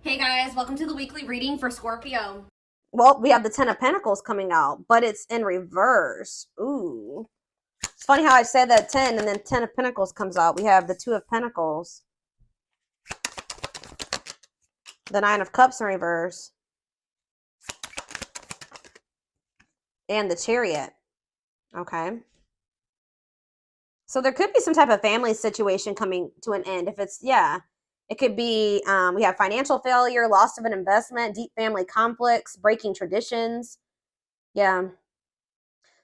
Hey guys, welcome to the weekly reading for Scorpio. Well, we have the Ten of Pentacles coming out, but it's in reverse. Ooh. It's funny how I said that 10 and then 10 of Pentacles comes out. We have the Two of Pentacles, the Nine of Cups in reverse, and the Chariot. Okay. So there could be some type of family situation coming to an end. If it's, yeah, it could be, we have financial failure, loss of an investment, deep family conflicts, breaking traditions. Yeah.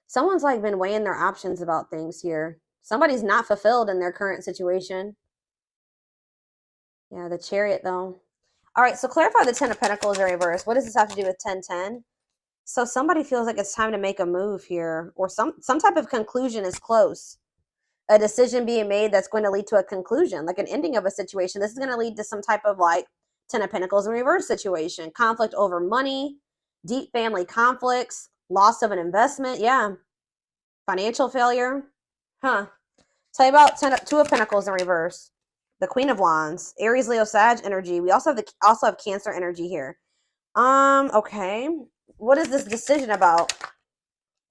Someone's like been weighing their options about things here. Somebody's not fulfilled in their current situation. Yeah, the Chariot though. All right, so clarify the Ten of Pentacles in reverse. What does this have to do with 1010? So somebody feels like it's time to make a move here, or some type of conclusion is close. A decision being made that's going to lead to a conclusion, like an ending of a situation. This is going to lead to some type of like Ten of Pentacles in reverse situation. Conflict over money, deep family conflicts, loss of an investment. Yeah. Financial failure. Huh. Tell you about Two of Pentacles in reverse. The Queen of Wands, Aries, Leo, Sag energy. We also have Cancer energy here. Okay. What is this decision about?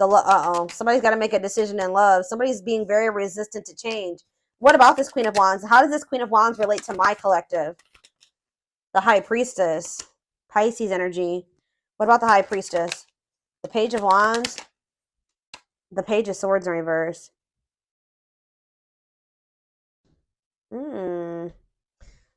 Somebody's got to make a decision in love. Somebody's being very resistant to change. What about this Queen of Wands? How does this Queen of Wands relate to my collective? The High Priestess, Pisces energy. What about the High Priestess? The Page of Wands, the Page of Swords in reverse.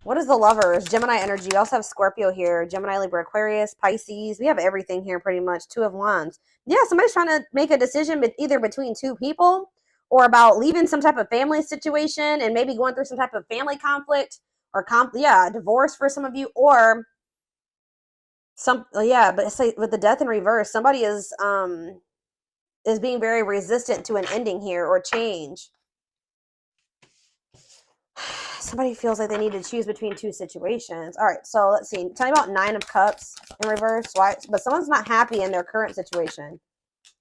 What is the Lovers? Gemini energy. We also have Scorpio here. Gemini, Libra, Aquarius, Pisces. We have everything here pretty much. Two of Wands. Yeah, somebody's trying to make a decision either between two people or about leaving some type of family situation and maybe going through some type of family conflict or divorce for some of you, or but it's like with the Death in reverse, somebody is being very resistant to an ending here or change. Somebody feels like they need to choose between two situations. All right, so let's see. Tell me about Nine of Cups in reverse. Why? But someone's not happy in their current situation.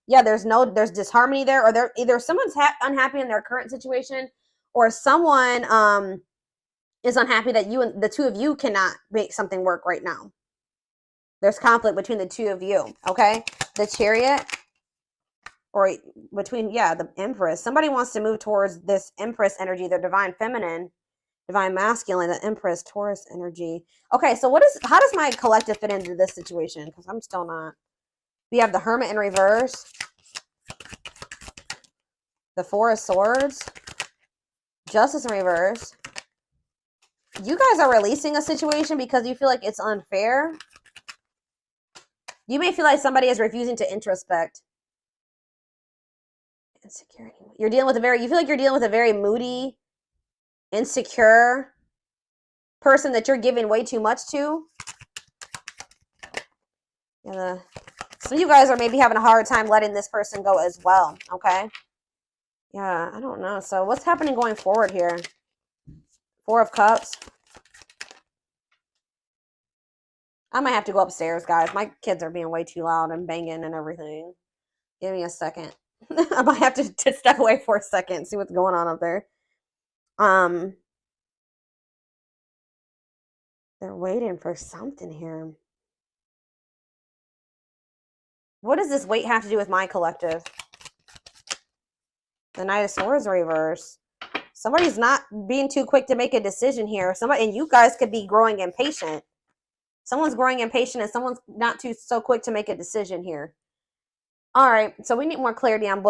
Yeah, there's disharmony there, or either someone's unhappy in their current situation, or someone is unhappy that you and the two of you cannot make something work right now. There's conflict between the two of you. Okay, the Chariot, or between the Empress. Somebody wants to move towards this Empress energy, the divine feminine. Divine masculine, the Empress, Taurus energy. Okay, so how does my collective fit into this situation? Because I'm still not. We have the Hermit in reverse, the Four of Swords, Justice in reverse. You guys are releasing a situation because you feel like it's unfair. You may feel like somebody is refusing to introspect. Insecurity. You feel like you're dealing with a very moody, insecure person that you're giving way too much to. Some of you guys are maybe having a hard time letting this person go as well, okay? Yeah, I don't know. So what's happening going forward here? Four of Cups. I might have to go upstairs, guys. My kids are being way too loud and banging and everything. Give me a second. I might have to step away for a second and see what's going on up there. They're waiting for something here. What does this wait have to do with my collective? The Knight of Swords reverse. Somebody's not being too quick to make a decision here. And you guys could be growing impatient. Someone's growing impatient and someone's not so quick to make a decision here. All right, so we need more clarity on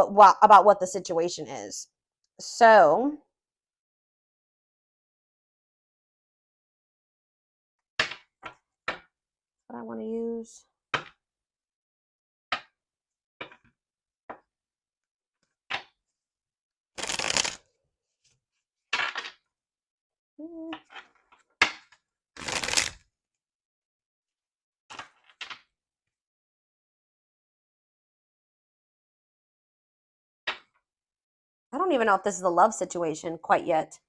about what the situation is. So, what I want to use. I don't even know if this is a love situation quite yet.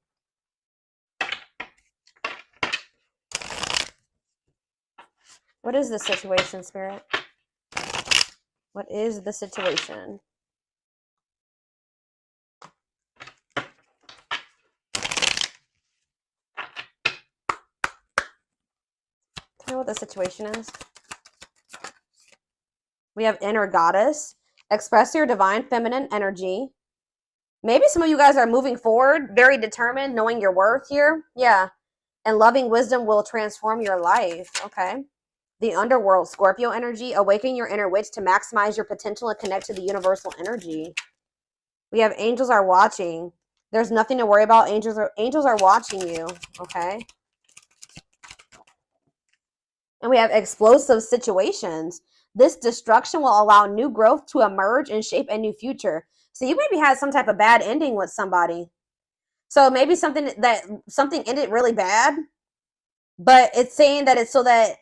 What is the situation, Spirit? What is the situation? Tell You know what the situation is? We have inner goddess. Express your divine feminine energy. Maybe some of you guys are moving forward, very determined, knowing your worth here. Yeah. And loving wisdom will transform your life. Okay. The underworld, Scorpio energy. Awaken your inner witch to maximize your potential and connect to the universal energy. We have angels are watching. There's nothing to worry about. Angels are watching you. Okay. And we have explosive situations. This destruction will allow new growth to emerge and shape a new future. So you maybe had some type of bad ending with somebody. So maybe something ended really bad, but it's saying that it's so that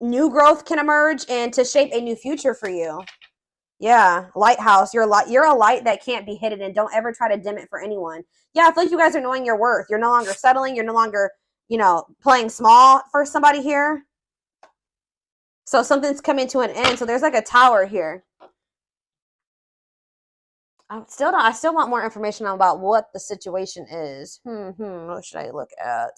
new growth can emerge and to shape a new future for you. Yeah, lighthouse. You're a light that can't be hidden, and don't ever try to dim it for anyone. Yeah, I feel like you guys are knowing your worth. You're no longer settling. You're no longer, playing small for somebody here. So something's coming to an end. So there's like a tower here. I still want more information about what the situation is. What should I look at?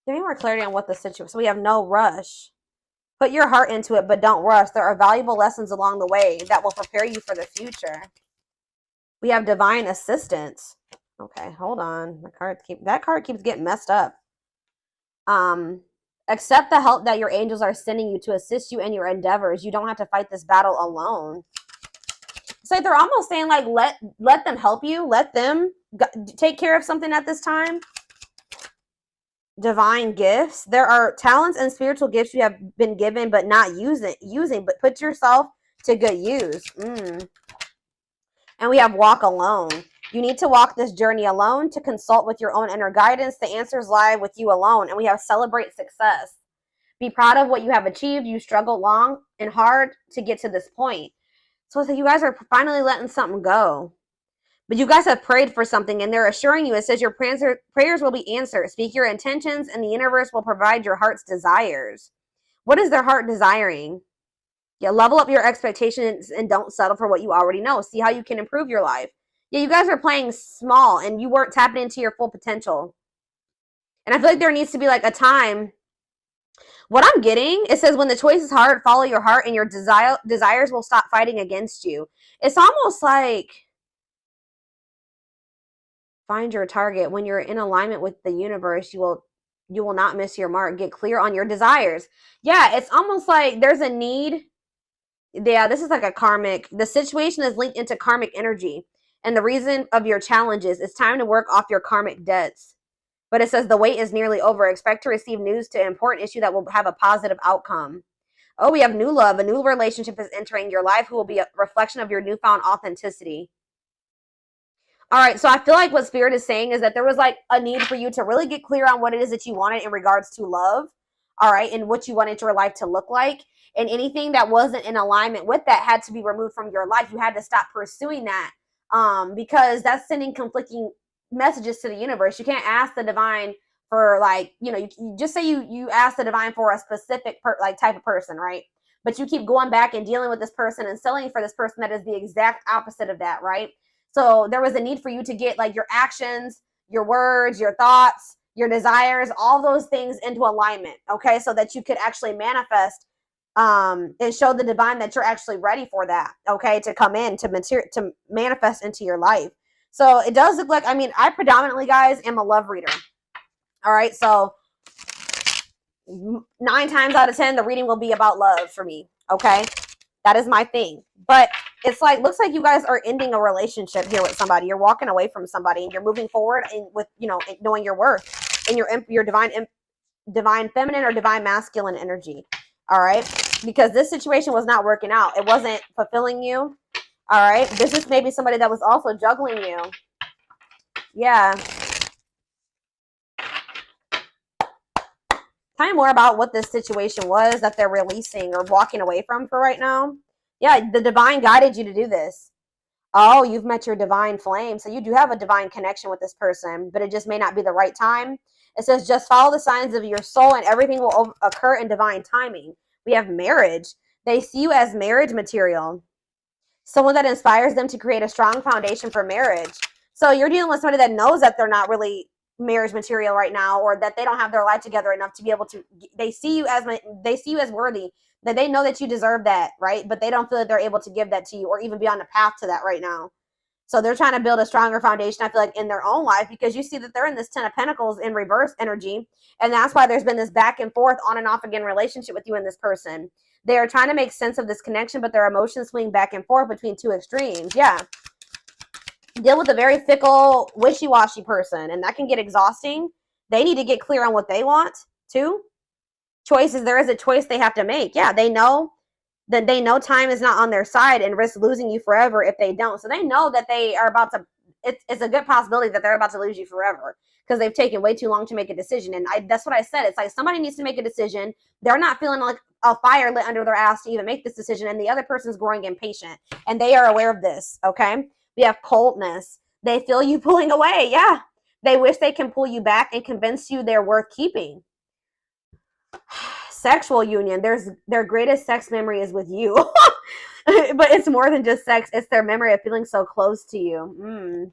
Give me more clarity on what the situation. So we have no rush. Put your heart into it, but don't rush. There are valuable lessons along the way that will prepare you for the future. We have divine assistance. Okay, hold on. That card keeps getting messed up. Accept the help that your angels are sending you to assist you in your endeavors. You don't have to fight this battle alone. It's like they're almost saying, like, let them help you. Let them take care of something at this time. Divine gifts. There are talents and spiritual gifts you have been given but not using, but put yourself to good use. And we have walk alone. You need to walk this journey alone to consult with your own inner guidance. The answers lie with you alone. And we have celebrate success. Be proud of what you have achieved. You struggled long and hard to get to this point. So you guys are finally letting something go. But you guys have prayed for something, and they're assuring you, it says your prayers will be answered. Speak your intentions, and the universe will provide your heart's desires. What is their heart desiring? Yeah, level up your expectations and don't settle for what you already know. See how you can improve your life. Yeah, you guys are playing small, and you weren't tapping into your full potential. And I feel like there needs to be like a time. What I'm getting, it says when the choice is hard, follow your heart, and your desires will stop fighting against you. It's almost like find your target. When you're in alignment with the universe, you will not miss your mark. Get clear on your desires. Yeah, it's almost like there's a need. Yeah, this is like a karmic. The situation is linked into karmic energy. And the reason of your challenges, it's time to work off your karmic debts. But it says the wait is nearly over. Expect to receive news to an important issue that will have a positive outcome. Oh, we have new love. A new relationship is entering your life who will be a reflection of your newfound authenticity. All right, so I feel like what Spirit is saying is that there was like a need for you to really get clear on what it is that you wanted in regards to love, all right, and what you wanted your life to look like. And anything that wasn't in alignment with that had to be removed from your life. You had to stop pursuing that because that's sending conflicting messages to the universe. You can't ask the divine for like, you just say you ask the divine for a specific type of person, right? But you keep going back and dealing with this person and selling for this person that is the exact opposite of that, right? So there was a need for you to get like your actions, your words, your thoughts, your desires, all those things into alignment, okay? So that you could actually manifest and show the divine that you're actually ready for that, okay? To come in, to manifest into your life. So it does look like, I predominantly, guys, am a love reader. All right, so 9 times out of 10, the reading will be about love for me, okay? That is my thing. But it's like, looks like you guys are ending a relationship here with somebody. You're walking away from somebody and you're moving forward with, knowing your worth and your divine feminine or divine masculine energy. All right. Because this situation was not working out. It wasn't fulfilling you. All right. This is maybe somebody that was also juggling you. Yeah. Tell me more about what this situation was that they're releasing or walking away from for right now. Yeah, the divine guided you to do this. Oh, you've met your divine flame. So you do have a divine connection with this person, but it just may not be the right time. It says, just follow the signs of your soul and everything will occur in divine timing. We have marriage. They see you as marriage material. Someone that inspires them to create a strong foundation for marriage. So you're dealing with somebody that knows that they're not really marriage material right now, or that they don't have their life together enough to be able to, they see you as worthy, that they know that you deserve that, right? But they don't feel that they're able to give that to you or even be on the path to that right now. So they're trying to build a stronger foundation, I feel like, in their own life, because you see that they're in this 10 of Pentacles in reverse energy. And that's why there's been this back and forth, on and off again relationship with you and this person. They are trying to make sense of this connection, but their emotions swing back and forth between two extremes. Yeah. Deal with a very fickle, wishy-washy person, and that can get exhausting. They need to get clear on what they want, too. Choices, there is a choice they have to make. Yeah, they know that time is not on their side and risk losing you forever if they don't. So they know that they are about to, it's a good possibility that they're about to lose you forever because they've taken way too long to make a decision. And that's what I said. It's like somebody needs to make a decision. They're not feeling like a fire lit under their ass to even make this decision. And the other person's growing impatient. And they are aware of this, okay? We have coldness. They feel you pulling away. Yeah. They wish they can pull you back and convince you they're worth keeping. Sexual union. Their greatest sex memory is with you. But it's more than just sex. It's their memory of feeling so close to you.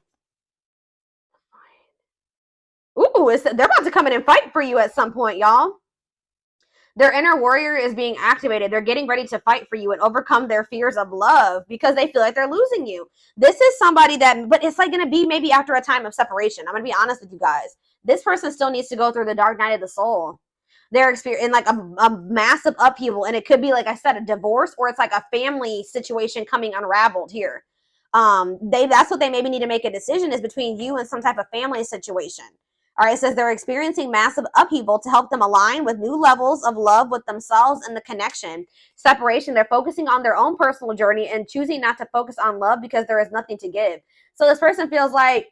Ooh, they're about to come in and fight for you at some point, y'all. Their inner warrior is being activated. They're getting ready to fight for you and overcome their fears of love because they feel like they're losing you. This is somebody that, but it's like going to be maybe after a time of separation. I'm going to be honest with you guys. This person still needs to go through the dark night of the soul. They're experiencing like a massive upheaval, and it could be, like I said, a divorce, or it's like a family situation coming unraveled here. That's what they maybe need to make a decision, is between you and some type of family situation. All right, it says they're experiencing massive upheaval to help them align with new levels of love with themselves and the connection. Separation, they're focusing on their own personal journey and choosing not to focus on love because there is nothing to give. So this person feels like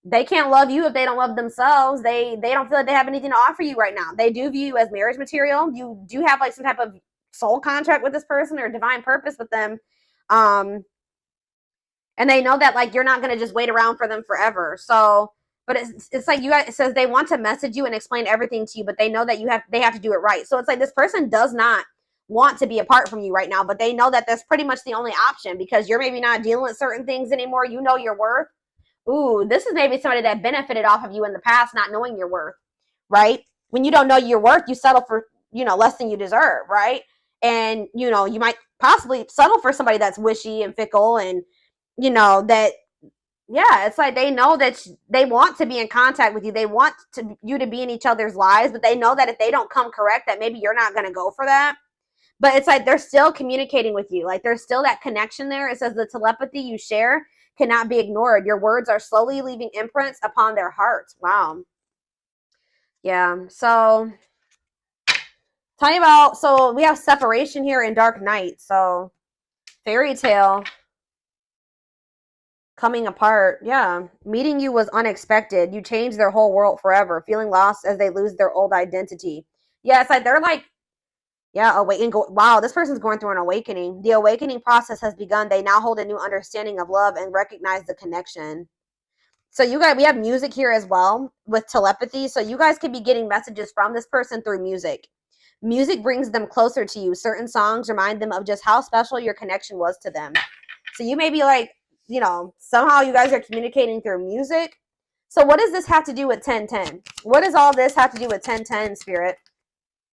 they can't love you if they don't love themselves. They don't feel like they have anything to offer you right now. They do view you as marriage material. You do have like some type of soul contract with this person or divine purpose with them. And they know that like you're not going to just wait around for them forever. So, but it's like you guys, it says they want to message you and explain everything to you, but they know that they have to do it right. So it's like this person does not want to be apart from you right now, but they know that that's pretty much the only option because you're maybe not dealing with certain things anymore. You know your worth. Ooh, this is maybe somebody that benefited off of you in the past, not knowing your worth, right? When you don't know your worth, you settle for, less than you deserve, right? And, you might possibly settle for somebody that's wishy and fickle and, that, yeah, it's like they know that they want to be in contact with you. They want you to be in each other's lives, but they know that if they don't come correct, that maybe you're not going to go for that. But it's like they're still communicating with you. Like there's still that connection there. It says the telepathy you share cannot be ignored. Your words are slowly leaving imprints upon their hearts. Wow. Yeah. So tell you about, so we have separation here in Dark Night. So fairy tale coming apart. Yeah. Meeting you was unexpected. You changed their whole world forever. Feeling lost as they lose their old identity. Yeah. It's like they're like, yeah, wow, this person's going through an awakening. The awakening process has begun. They now hold a new understanding of love and recognize the connection. So we have music here as well with telepathy. So you guys could be getting messages from this person through music. Music brings them closer to you. Certain songs remind them of just how special your connection was to them. So you may be like, somehow you guys are communicating through music. So what does this have to do with 1010? What does all this have to do with 1010, Spirit?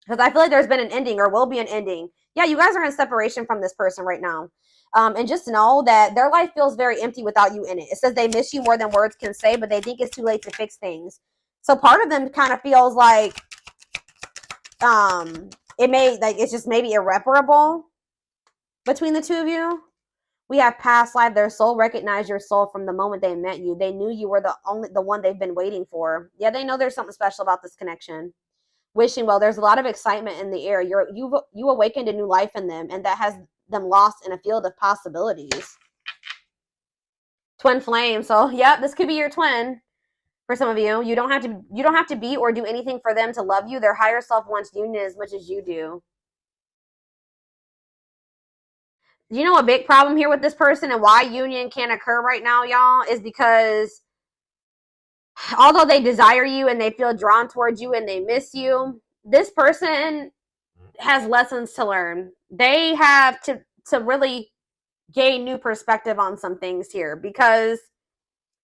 Because I feel like there's been an ending or will be an ending. Yeah, you guys are in separation from this person right now. And just know that their life feels very empty without you in it. It says they miss you more than words can say, but they think it's too late to fix things. So part of them kind of feels like it's just maybe irreparable between the two of you. We have past life. Their soul recognized your soul from the moment they met you. They knew you were the one they've been waiting for. Yeah, they know there's something special about this connection. Wishing well, there's a lot of excitement in the air. You awakened a new life in them, and that has them lost in a field of possibilities. Twin flame. So yeah, this could be your twin for some of you. You don't have to be or do anything for them to love you. Their higher self wants union as much as you do. You know a big problem here with this person and why union can't occur right now, y'all, is because although they desire you and they feel drawn towards you and they miss you, this person has lessons to learn. They have to really gain new perspective on some things here, because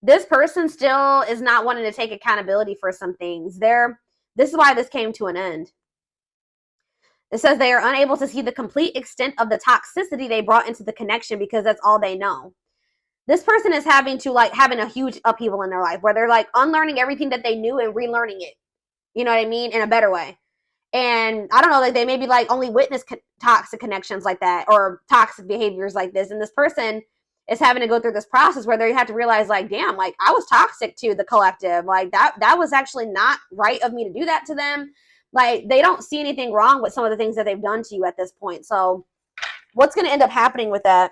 this person still is not wanting to take accountability for some things. This is why this came to an end. It says they are unable to see the complete extent of the toxicity they brought into the connection because that's all they know. This person is having a huge upheaval in their life where they're like unlearning everything that they knew and relearning it. You know what I mean? In a better way. And I don't know, like they maybe like only witness toxic connections like that or toxic behaviors like this. And this person is having to go through this process where they have to realize like, damn, like I was toxic to the collective. Like that was actually not right of me to do that to them. Like they don't see anything wrong with some of the things that they've done to you at this point. So what's going to end up happening with that?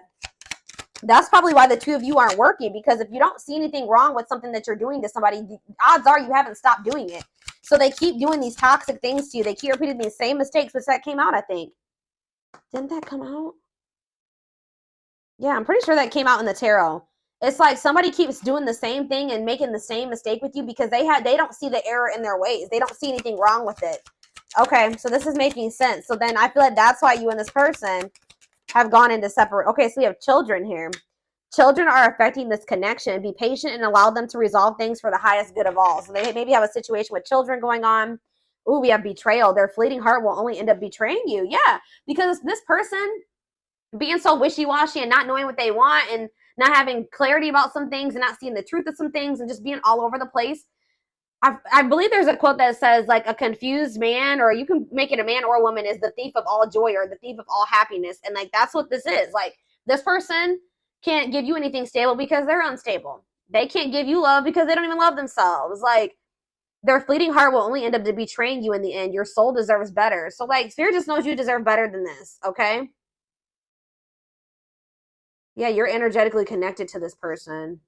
That's probably why the two of you aren't working, because if you don't see anything wrong with something that you're doing to somebody, the odds are you haven't stopped doing it. So they keep doing these toxic things to you. They keep repeating these same mistakes, which that came out, I think. Didn't that come out? Yeah, I'm pretty sure that came out in the tarot. It's like somebody keeps doing the same thing and making the same mistake with you because they don't see the error in their ways. They don't see anything wrong with it. Okay, so this is making sense. So then I feel like that's why you and this person have gone into separate. Okay, so we have children here. Children are affecting this connection. Be patient and allow them to resolve things for the highest good of all. So they maybe have a situation with children going on. Ooh, we have betrayal. Their fleeting heart will only end up betraying you. Yeah, because this person being so wishy-washy and not knowing what they want and not having clarity about some things and not seeing the truth of some things and just being all over the place. I believe there's a quote that says like a confused man, or you can make it a man or a woman, is the thief of all joy or the thief of all happiness. And like that's what this is. Like this person can't give you anything stable because they're unstable. They can't give you love because they don't even love themselves. Like their fleeting heart will only end up betraying you in the end. Your soul deserves better. So like Spirit just knows you deserve better than this, okay? Yeah, you're energetically connected to this person.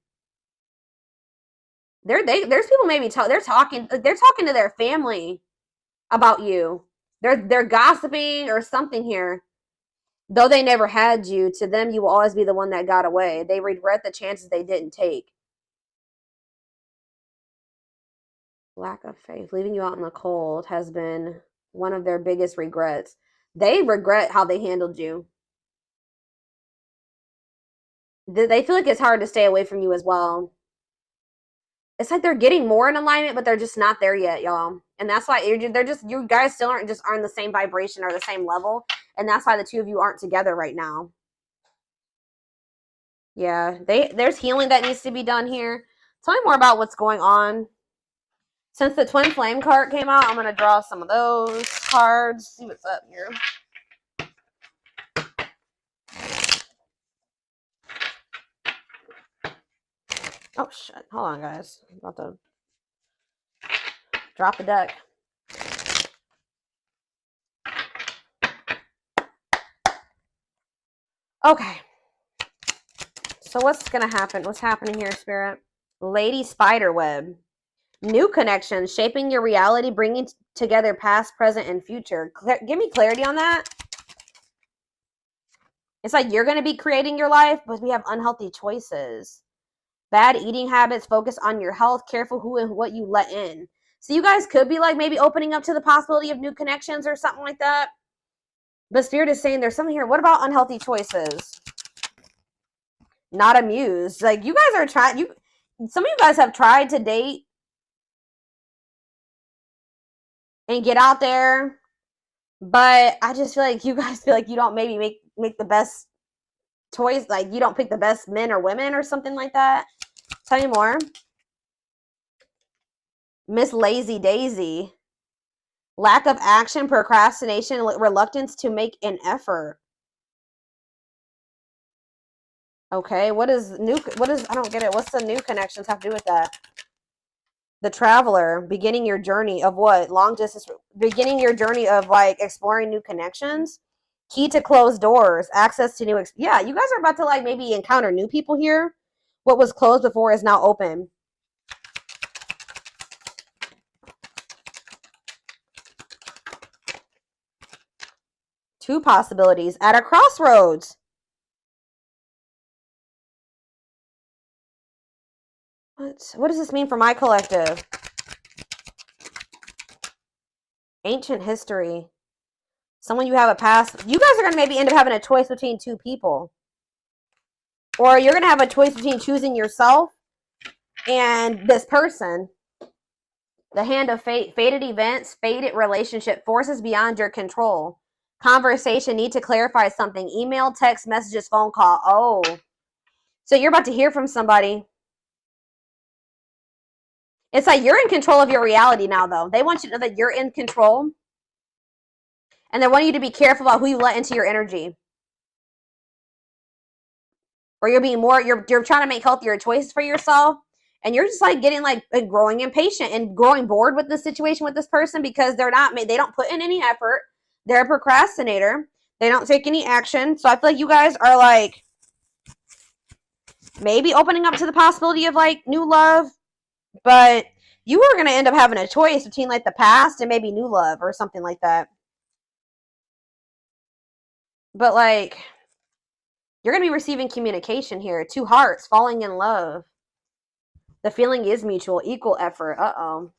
There's people maybe they're talking to their family about you. They're gossiping or something here. Though they never had you, to them you will always be the one that got away. They regret the chances they didn't take. Lack of faith, leaving you out in the cold, has been one of their biggest regrets. They regret how they handled you. They feel like it's hard to stay away from you as well. It's like they're getting more in alignment, but they're just not there yet, y'all. And that's why you guys still aren't the same vibration or the same level. And that's why the two of you aren't together right now. Yeah, there's healing that needs to be done here. Tell me more about what's going on. Since the Twin Flame card came out, I'm going to draw some of those cards. See what's up here. Oh, shit. Hold on, guys. I'm about to drop the deck. Okay. So what's going to happen? What's happening here, Spirit? Lady Spiderweb. New connections, shaping your reality, bringing together past, present, and future. Give me clarity on that. It's like you're going to be creating your life, but we have unhealthy choices. Bad eating habits, focus on your health, careful who and what you let in. So you guys could be like maybe opening up to the possibility of new connections or something like that. But Spirit is saying there's something here. What about unhealthy choices? Not amused. Like you guys are trying, some of you guys have tried to date and get out there, but I just feel like you guys feel like you don't maybe make the best choice. Like you don't pick the best men or women or something like that. Tell me more. Miss Lazy Daisy. Lack of action, procrastination, reluctance to make an effort. Okay, I don't get it. What's the new connections have to do with that? The Traveler, beginning your journey of what? Long distance, beginning your journey of like exploring new connections. Key to closed doors, access to new, yeah, you guys are about to like maybe encounter new people here. What was closed before is now open. Two possibilities at a crossroads. What does this mean for my collective? Ancient history. Someone you have a past. You guys are going to maybe end up having a choice between two people. Or you're going to have a choice between choosing yourself and this person. The hand of fate. Fated events, fated relationship, forces beyond your control. Conversation, need to clarify something. Email, text, messages, phone call. Oh. So you're about to hear from somebody. It's like you're in control of your reality now, though. They want you to know that you're in control. And they want you to be careful about who you let into your energy. Or you're being more, you're trying to make healthier choices for yourself. And you're just like getting like growing impatient and growing bored with the situation with this person because they don't put in any effort. They're a procrastinator. They don't take any action. So I feel like you guys are like maybe opening up to the possibility of like new love. But you are going to end up having a choice between like the past and maybe new love or something like that. But like, you're going to be receiving communication here. Two hearts falling in love. The feeling is mutual, equal effort. Uh-oh.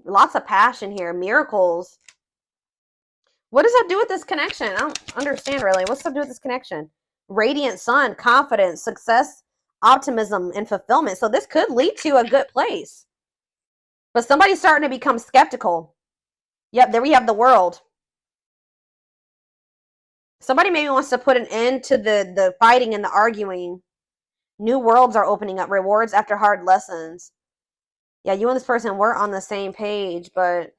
Lots of passion here. Miracles. What does that do with this connection? I don't understand really. What's that do with this connection? Radiant sun, confidence, success, optimism, and fulfillment. So this could lead to a good place. But somebody's starting to become skeptical. Yep, there we have the world. Somebody maybe wants to put an end to the fighting and the arguing. New worlds are opening up. Rewards after hard lessons. Yeah, you and this person were on the same page, but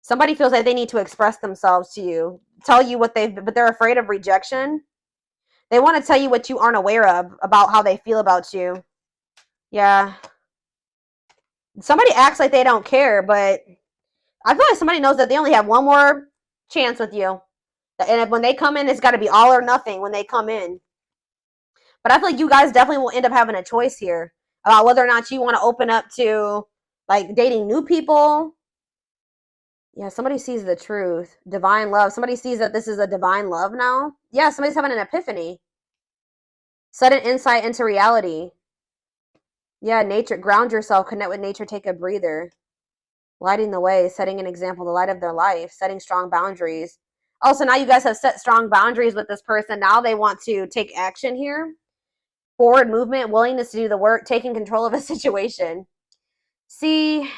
somebody feels like they need to express themselves to you. Tell you what but they're afraid of rejection. They want to tell you what you aren't aware of about how they feel about you. Yeah. Somebody acts like they don't care, but I feel like somebody knows that they only have one more chance with you. And when they come in, it's got to be all or nothing when they come in. But I feel like you guys definitely will end up having a choice here about whether or not you want to open up to like dating new people. Yeah, somebody sees the truth. Divine love. Somebody sees that this is a divine love now. Yeah, somebody's having an epiphany. Sudden insight into reality. Yeah, nature. Ground yourself. Connect with nature. Take a breather. Lighting the way. Setting an example. The light of their life. Setting strong boundaries. Oh, so now you guys have set strong boundaries with this person. Now they want to take action here. Forward movement. Willingness to do the work. Taking control of a situation. See,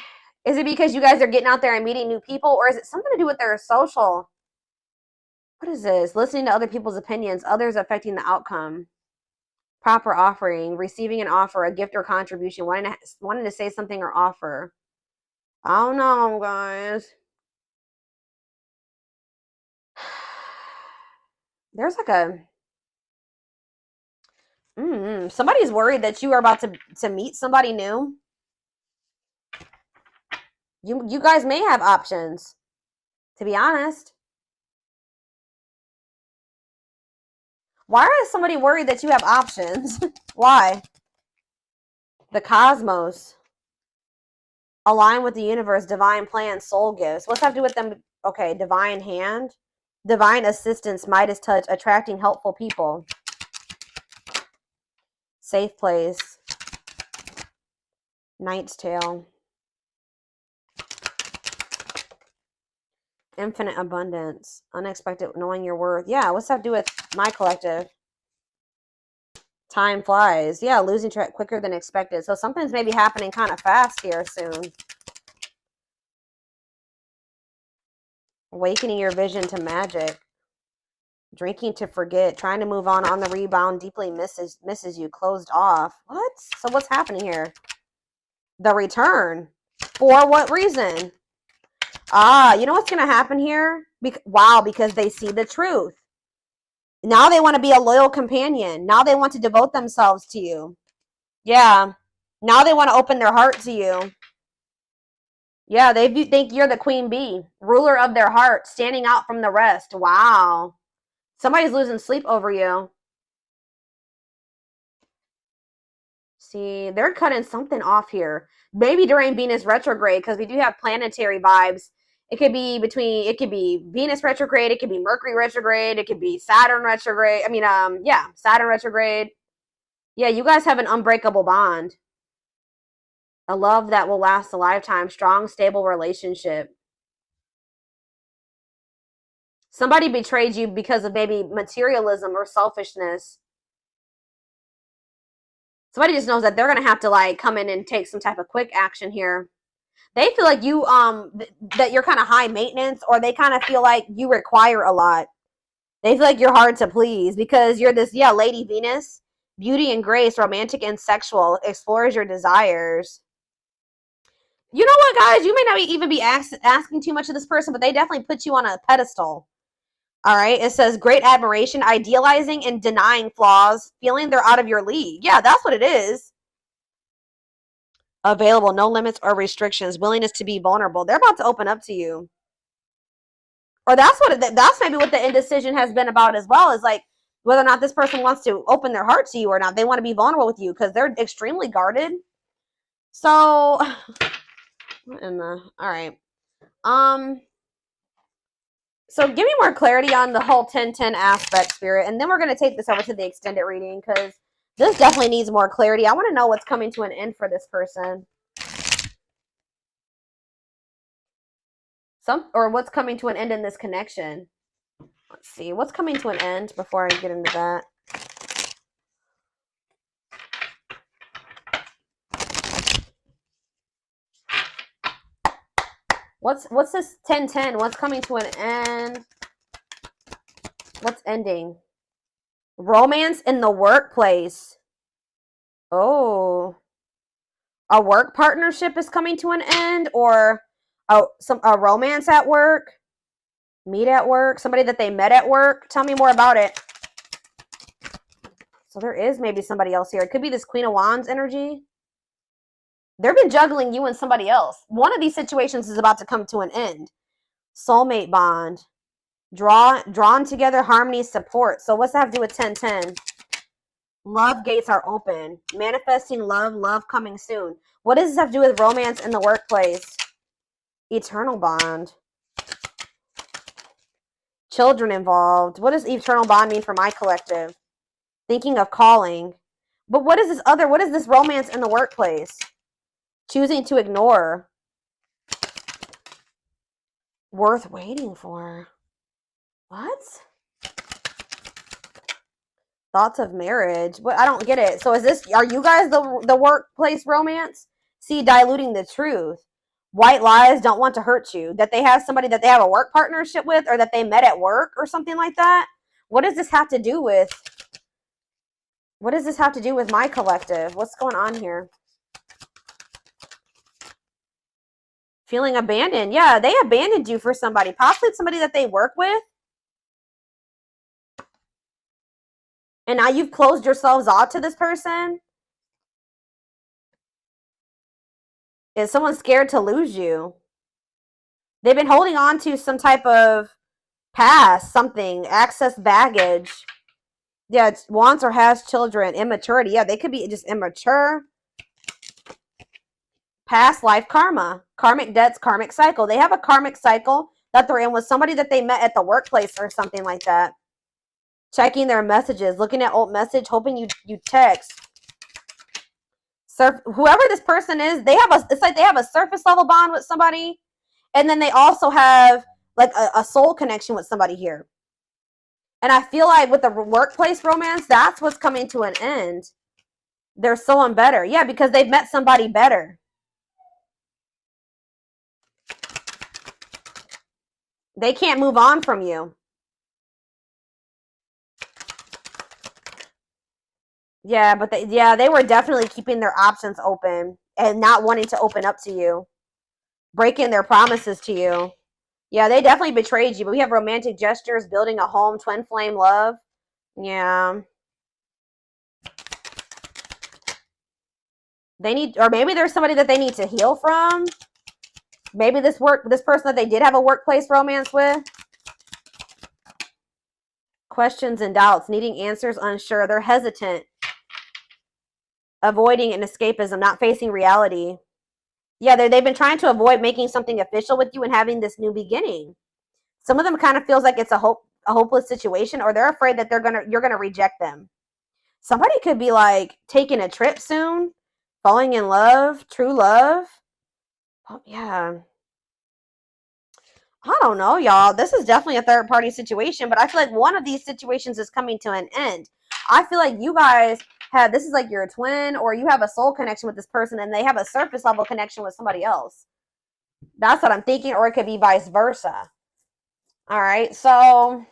is it because you guys are getting out there and meeting new people? Or is it something to do with their social? What is this? Listening to other people's opinions. Others affecting the outcome. Proper offering. Receiving an offer. A gift or contribution. Wanting to say something or offer. I don't know, guys. There's like a... somebody's worried that you are about to meet somebody new. You guys may have options, to be honest. Why is somebody worried that you have options? Why? The cosmos. Align with the universe, divine plan, soul gifts. What's that have to do with them? Okay, divine hand. Divine assistance, Midas touch, attracting helpful people. Safe place. Knight's tale. Infinite abundance. Unexpected, knowing your worth. Yeah, what's that have to do with my collective? Time flies. Yeah, losing track quicker than expected. So something's maybe happening kind of fast here soon. Awakening your vision to magic. Drinking to forget. Trying to move on the rebound. Deeply misses you. Closed off. What? So what's happening here? The return. For what reason? Ah, you know what's going to happen here? Wow, because they see the truth. Now they want to be a loyal companion. Now they want to devote themselves to you. Yeah. Now they want to open their heart to you. Yeah, they think you're the queen bee. Ruler of their heart. Standing out from the rest. Wow. Somebody's losing sleep over you. See, they're cutting something off here. Maybe during Venus retrograde, because we do have planetary vibes. It could be Venus retrograde. It could be Mercury retrograde. It could be Saturn retrograde. Saturn retrograde. Yeah, you guys have an unbreakable bond. A love that will last a lifetime. Strong, stable relationship. Somebody betrayed you because of maybe materialism or selfishness. Somebody just knows that they're going to have to like come in and take some type of quick action here. They feel like you that you're kind of high maintenance, or they kind of feel like you require a lot. They feel like you're hard to please because you're this, yeah, Lady Venus, beauty and grace, romantic and sexual, explores your desires. You know what, guys? You may not even be asking too much of this person, but they definitely put you on a pedestal. All right. It says great admiration, idealizing and denying flaws, feeling they're out of your league. Yeah, that's what it is. Available, no limits or restrictions, willingness to be vulnerable. They're about to open up to you. Or that's maybe what the indecision has been about as well, is like whether or not this person wants to open their heart to you or not. They want to be vulnerable with you because they're extremely guarded. So, all right. So give me more clarity on the whole 10-10 aspect, Spirit, and then we're going to take this over to the extended reading because this definitely needs more clarity. I want to know what's coming to an end for this person. Or what's coming to an end in this connection. Let's see. What's coming to an end before I get into that? What's this 10-10? What's coming to an end? What's ending? Romance in the workplace. Oh. A work partnership is coming to an end, or a romance at work? Meet at work? Somebody that they met at work? Tell me more about it. So there is maybe somebody else here. It could be this Queen of Wands energy. They've been juggling you and somebody else. One of these situations is about to come to an end. Soulmate bond. Drawn together, harmony, support. So what's that have to do with 10-10? Love gates are open. Manifesting love coming soon. What does this have to do with romance in the workplace? Eternal bond. Children involved. What does eternal bond mean for my collective? Thinking of calling. But what is this romance in the workplace? Choosing to ignore. Worth waiting for. What? Thoughts of marriage. What? I don't get it. So are you guys the workplace romance? See, diluting the truth. White lies, don't want to hurt you. That they have somebody that they have a work partnership with, or that they met at work or something like that. What does this have to do with? What does this have to do with my collective? What's going on here? Feeling abandoned. Yeah, they abandoned you for somebody. Possibly somebody that they work with. And now you've closed yourselves off to this person. Is someone scared to lose you? They've been holding on to some type of past, something, access baggage. Yeah, it's wants or has children, immaturity. Yeah, they could be just immature. Past life karma, karmic debts, karmic cycle. They have a karmic cycle that they're in with somebody that they met at the workplace or something like that. Checking their messages, looking at old message, hoping you text. Whoever this person is, it's like they have a surface level bond with somebody, and then they also have like a soul connection with somebody here. And I feel like with the workplace romance, that's what's coming to an end. They're someone better. Yeah, because they've met somebody better. They can't move on from you. Yeah, but they were definitely keeping their options open and not wanting to open up to you. Breaking their promises to you. Yeah, they definitely betrayed you. But we have romantic gestures, building a home, twin flame love. Yeah. Or maybe there's somebody that they need to heal from. Maybe this person that they did have a workplace romance with. Questions and doubts, needing answers, unsure. They're hesitant. Avoiding an escapism, not facing reality. Yeah, they've been trying to avoid making something official with you and having this new beginning. Some of them kind of feels like it's a hopeless situation, or they're afraid that you're gonna reject them. Somebody could be like taking a trip soon, falling in love, true love. Oh, yeah. I don't know, y'all. This is definitely a third party situation, but I feel like one of these situations is coming to an end. I feel like you guys have, this is like your twin, or you have a soul connection with this person and they have a surface level connection with somebody else. That's what I'm thinking, or it could be vice versa. All right, so